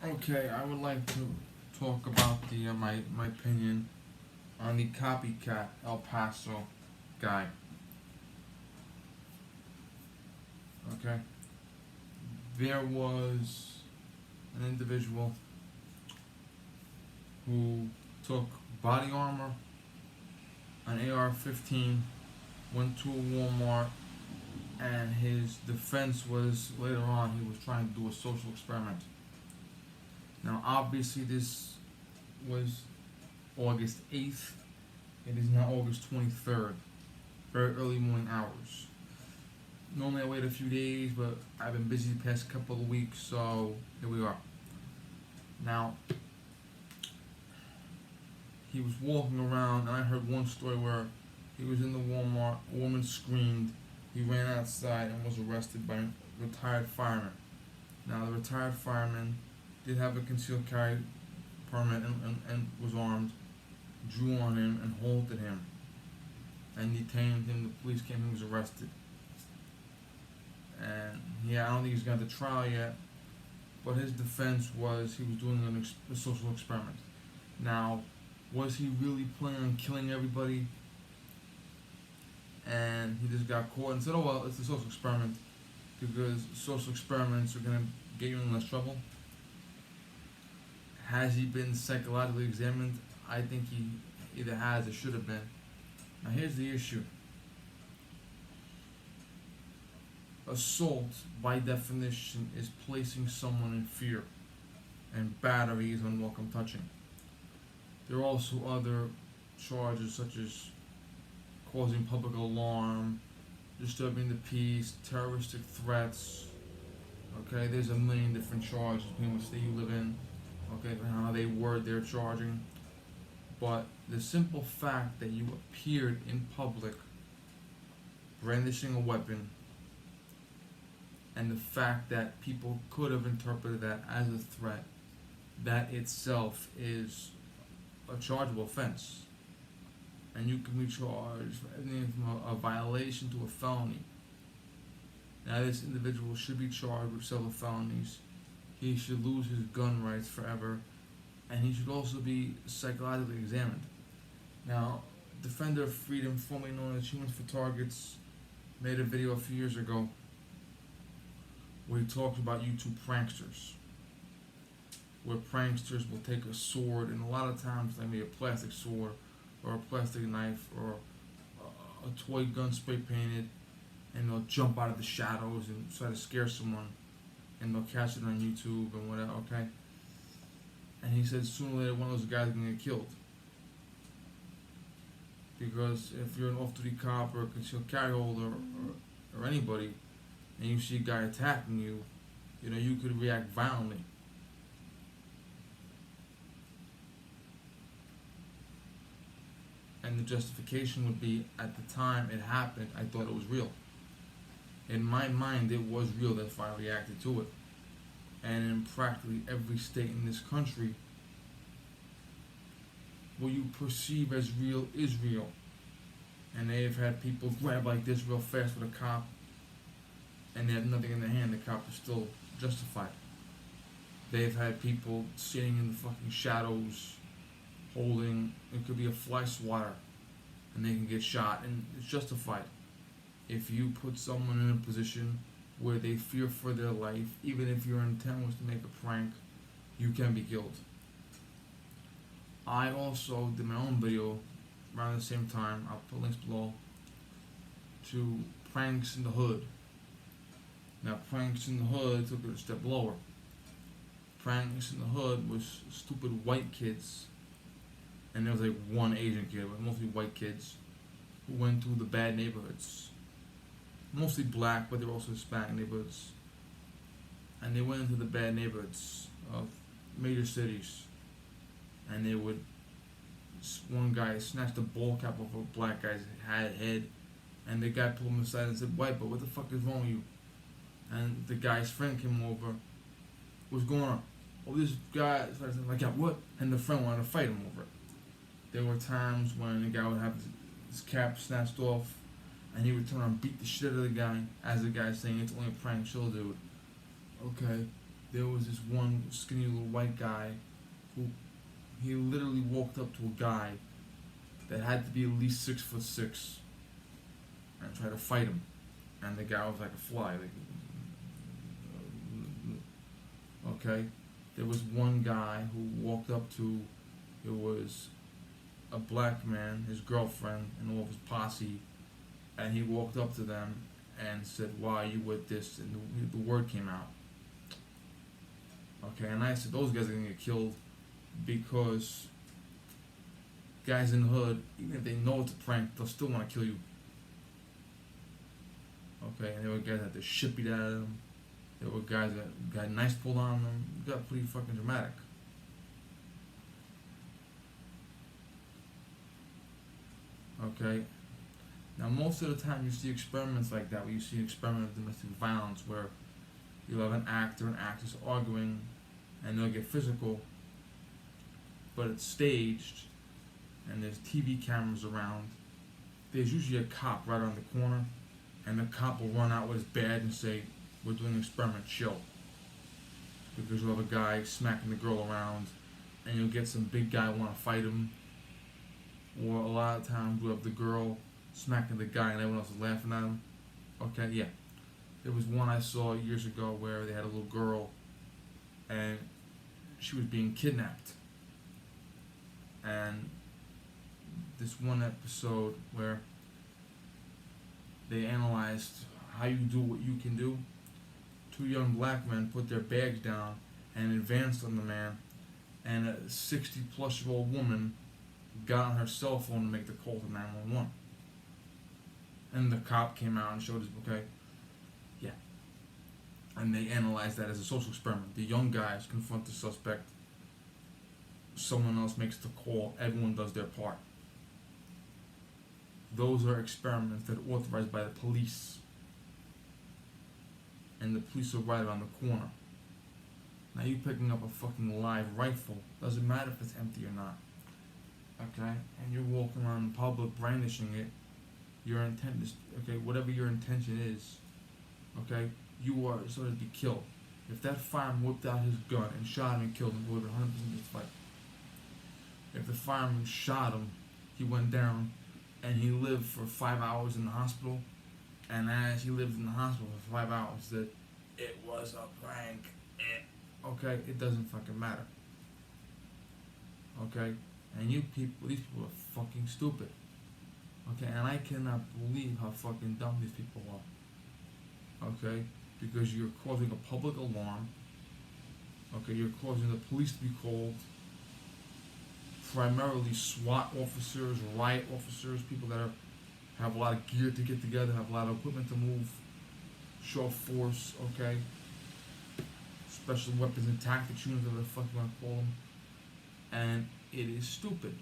Okay, I would like to talk about the my opinion on the copycat El Paso guy. Okay, there was an individual who took body armor, an AR-15, went to a Walmart, and his defense was later on he was trying to do a social experiment. Now, obviously, this was August 8th. It is now August 23rd, very early morning hours. Normally I wait a few days, but I've been busy the past couple of weeks, so here we are. Now, he was walking around, and I heard one story where he was in the Walmart, a woman screamed, he ran outside and was arrested by a retired fireman. Now, the retired fireman did have a concealed carry permit and was armed, drew on him and halted him and detained him. The police came and he was arrested. And yeah, I don't think he's gone to trial yet, but his defense was he was doing a social experiment. Now, was he really planning on killing everybody? And he just got caught and said, "Oh well, it's a social experiment because social experiments are gonna get you in less trouble." Has he been psychologically examined? I think he either has or should have been. Now, here's the issue: assault, by definition, is placing someone in fear, and battery is unwelcome touching. There are also other charges such as causing public alarm, disturbing the peace, terroristic threats. Okay, there's a million different charges depending on what state you live in. Okay, and how they word their charging. But the simple fact that you appeared in public brandishing a weapon, and the fact that people could have interpreted that as a threat, that itself is a chargeable offense. And you can be charged for anything from a violation to a felony. Now, this individual should be charged with several felonies. He should lose his gun rights forever, and he should also be psychologically examined. Now, Defender of Freedom, formerly known as Humans for Targets, made a video a few years ago where he talks about YouTube pranksters, where pranksters will take a sword, and a lot of times they may be a plastic sword or a plastic knife or a toy gun spray painted, and they'll jump out of the shadows and try to scare someone, and they'll catch it on YouTube and whatever. Okay, and he said sooner or later one of those guys is gonna get killed, because if you're an off-duty cop or a concealed carry holder or anybody, and you see a guy attacking you, you know you could react violently. And the justification would be, at the time it happened, I thought it was real. In my mind, it was real. That's why I reacted to it. And in practically every state in this country, what you perceive as real is real. And they have had people grab like this real fast with a cop, and they have nothing in their hand. The cop is still justified. They've had people sitting in the fucking shadows, holding, it could be a fly swatter, and they can get shot, and it's justified. If you put someone in a position where they fear for their life, even if your intent was to make a prank, you can be killed. I also did my own video around the same time. I'll put links below to pranks in the hood. Now, pranks in the hood took it a step lower. Pranks in the hood was stupid white kids, and there was like one Asian kid, but mostly white kids who went to the bad neighborhoods, mostly black, but they were also Hispanic neighborhoods, and they went into the bad neighborhoods of major cities, and they would, one guy snatched the ball cap off a black guy's head, and the guy pulled him aside and said, "White, but what the fuck is wrong with you?" And the guy's friend came over. "What's going on?" "Oh, this guy," like, "Yeah, what?" And the friend wanted to fight him over it. There were times when the guy would have his cap snatched off, and he would turn around and beat the shit out of the guy, as the guy's saying, "It's only a prank, chill, dude." Okay. there was this one skinny little white guy who he literally walked up to a guy that had to be at least 6'6" and tried to fight him, and the guy was like a fly. Like, okay, there was one guy who walked up to, it was a black man, his girlfriend, and all of his posse, and he walked up to them and said, "Why are you with this?" And the word came out. Okay, and I said, those guys are gonna get killed because guys in the hood, even if they know it's a prank, they'll still want to kill you. Okay, and there were guys that had the shit beat out of them. There were guys that got knives pulled on them. It got pretty fucking dramatic. Okay. Now, most of the time, you see experiments like that, where you see an experiment of domestic violence, where you'll have an actor and actress arguing, and they'll get physical, but it's staged, and there's TV cameras around. There's usually a cop right around the corner, and the cop will run out with his badge and say, "We're doing an experiment, chill." Because you'll have a guy smacking the girl around, and you'll get some big guy want to fight him, or a lot of times you'll have the girl smacking the guy and everyone else is laughing at him. Okay, yeah. There was one I saw years ago where they had a little girl and she was being kidnapped. And this one episode where they analyzed how you do what you can do, two young black men put their bags down and advanced on the man, and a 60-plus-year-old woman got on her cell phone to make the call to 911. And the cop came out and showed us, okay, yeah. And they analyzed that as a social experiment. The young guys confront the suspect, someone else makes the call, everyone does their part. Those are experiments that are authorized by the police. And the police are right around the corner. Now you picking up a fucking live rifle, doesn't matter if it's empty or not. Okay? And you're walking around in public brandishing it. Your intent is, okay, whatever your intention is, okay, you are sort of be killed. If that fireman whipped out his gun and shot him and killed him, he would have 100% justified. If the fireman shot him, he went down, and he lived for 5 hours in the hospital, and as he lived in the hospital for 5 hours, that it was a prank. Okay, it doesn't fucking matter. Okay, and you people, these people are fucking stupid. Okay, and I cannot believe how fucking dumb these people are. Okay, because you're causing a public alarm. Okay, you're causing the police to be called. Primarily SWAT officers, riot officers, people that have a lot of gear to get together, have a lot of equipment to move, show force, okay? Special weapons and tactics units, whatever the fuck you want to call them. And it is stupid.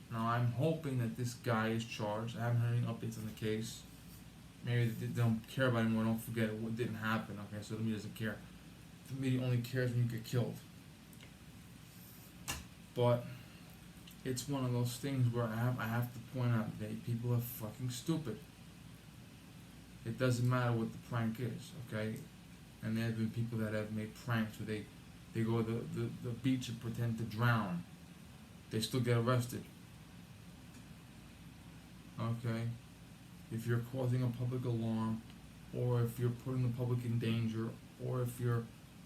Now, I'm hoping that this guy is charged. I haven't heard any updates on the case. Maybe they don't care about it anymore, don't forget what didn't happen, okay? So the media doesn't care. The media only cares when you get killed. But it's one of those things where I have to point out that people are fucking stupid. It doesn't matter what the prank is, okay? And there have been people that have made pranks where they go to the beach and pretend to drown. They still get arrested. Okay? If you're causing a public alarm, or if you're putting the public in danger, or if you're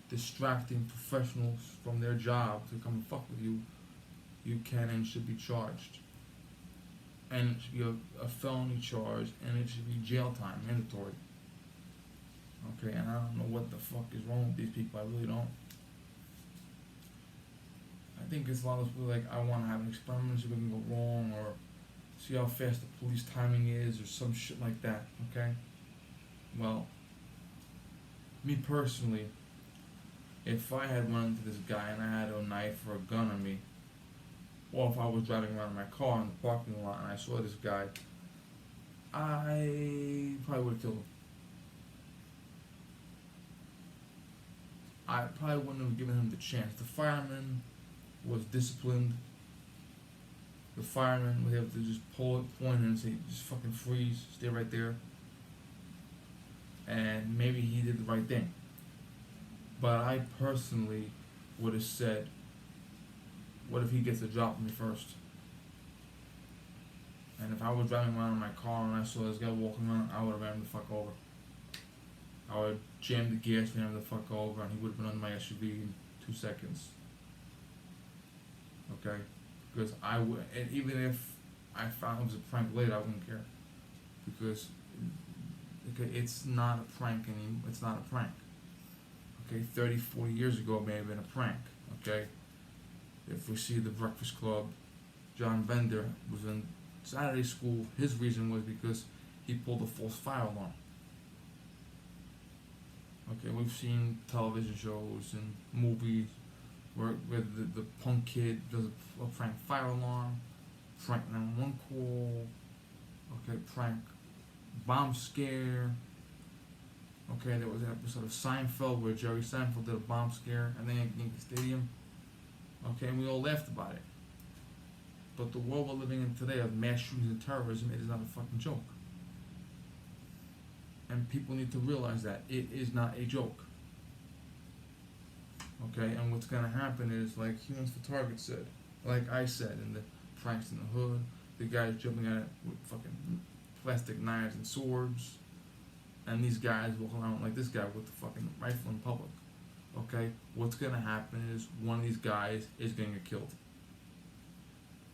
distracting professionals from their job to come and fuck with you, you can and should be charged. And it should be a felony charge, and it should be jail time, mandatory. Okay, and I don't know what the fuck is wrong with these people, I really don't. I think it's a lot of people like, I want to have an experiment so we can go wrong, or see how fast the police timing is, or some shit like that, okay? Well, me personally, if I had run into this guy and I had a knife or a gun on me, or if I was driving around in my car in the parking lot and I saw this guy, I probably would have killed him. I probably wouldn't have given him the chance. The fireman was disciplined. The fireman would have to just pull it, point, and say, just fucking freeze, stay right there. and maybe he did the right thing. But I personally would have said, what if he gets a drop on me first? And if I was driving around in my car and I saw this guy walking around, I would have ran him the fuck over. I would have jammed the gas, ran him the fuck over, and he would have been under my SUV in 2 seconds. Okay? Because I would, and even if I found it was a prank later, I wouldn't care. Because, okay, it's not a prank anymore. It's not a prank. Okay, 30, 40 years ago it may have been a prank. Okay? If we see the Breakfast Club, John Bender was in Saturday school. His reason was because he pulled a false fire alarm. Okay, we've seen television shows and movies where the punk kid does a prank fire alarm, prank 911 call, okay, prank bomb scare. Okay, there was an episode of Seinfeld where Jerry Seinfeld did a bomb scare at the Yankee Stadium. Okay, and we all laughed about it. But the world we're living in today of mass shootings and terrorism, it is not a fucking joke. And people need to realize that it is not a joke. Okay, and what's gonna happen is, like Humans for Target said, like I said in the pranks in the hood, the guys jumping at it with fucking plastic knives and swords, and these guys walking around like this guy with the fucking rifle in public. Okay, what's gonna happen is one of these guys is gonna get killed.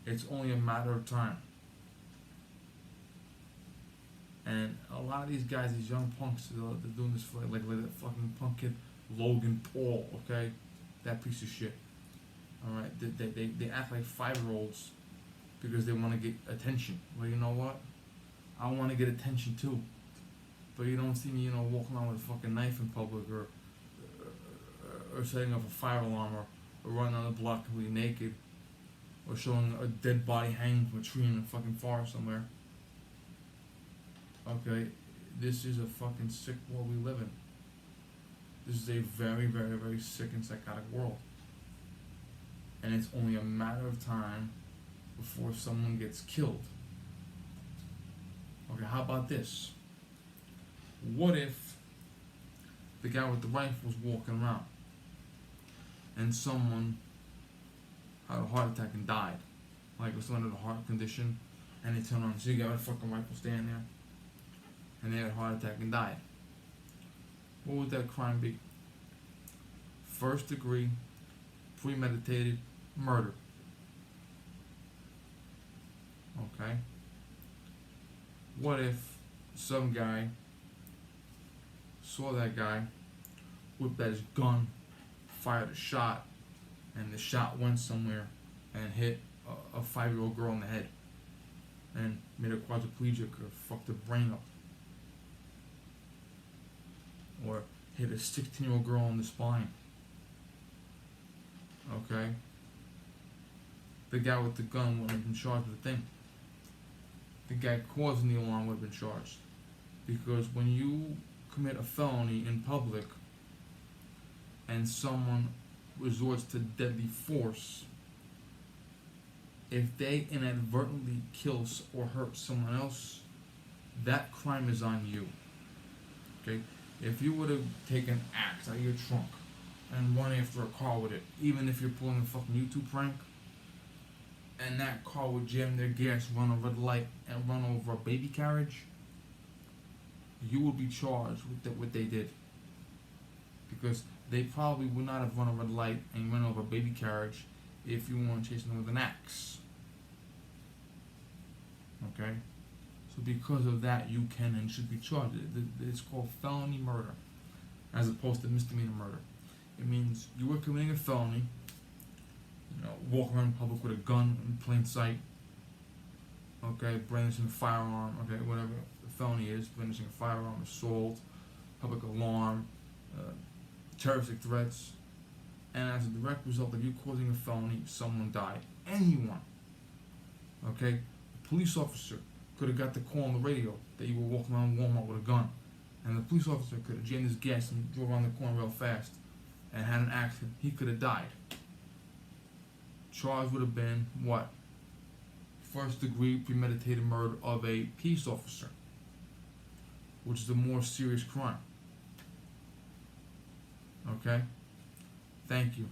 It's only a matter of time. And a lot of these guys, these young punks, they're doing this for like that fucking punk kid, Logan Paul, okay? That piece of shit. Alright, they act like 5-year-olds because they want to get attention. Well, you know what? I want to get attention too. But you don't see me, walking around with a fucking knife in public or setting up a fire alarm or running on the block completely naked or showing a dead body hanging from a tree in a fucking forest somewhere. Okay, this is a fucking sick world we live in. This is a very, very, very sick and psychotic world. And it's only a matter of time before someone gets killed. Okay, how about this? What if the guy with the rifle was walking around and someone had a heart attack and died? Like if someone had a heart condition and they turned on, so you got a fucking rifle standing there and they had a heart attack and died. What would that crime be? First degree, premeditated murder. Okay? What if some guy saw that guy, whipped out his gun, fired a shot, and the shot went somewhere and hit a 5-year-old girl in the head and made her quadriplegic or fucked her brain up? Or hit a 16-year-old girl in the spine. Okay? The guy with the gun wouldn't have been charged with a thing. The guy causing the alarm would have been charged. Because when you commit a felony in public and someone resorts to deadly force, if they inadvertently kill or hurt someone else, that crime is on you. Okay? If you would have taken an axe out of your trunk and run after a car with it, even if you're pulling a fucking YouTube prank, and that car would jam their gas, run a red light, and run over a baby carriage, you would be charged with what they did. Because they probably would not have run a red light and run over a baby carriage if you weren't chasing them with an axe. Okay? So because of that, you can and should be charged. It's called felony murder, as opposed to misdemeanor murder. It means you were committing a felony, walk around in public with a gun in plain sight, okay, brandishing a firearm, okay, whatever the felony is, brandishing a firearm, assault, public alarm, terroristic threats, and as a direct result of you causing a felony, someone died. Anyone. Okay? A police officer could have got the call on the radio that you were walking around Walmart with a gun, and the police officer could have jammed his gas and drove around the corner real fast and had an accident. He could have died. Charge would have been what? First degree premeditated murder of a peace officer. which is the more serious crime. Okay? Thank you.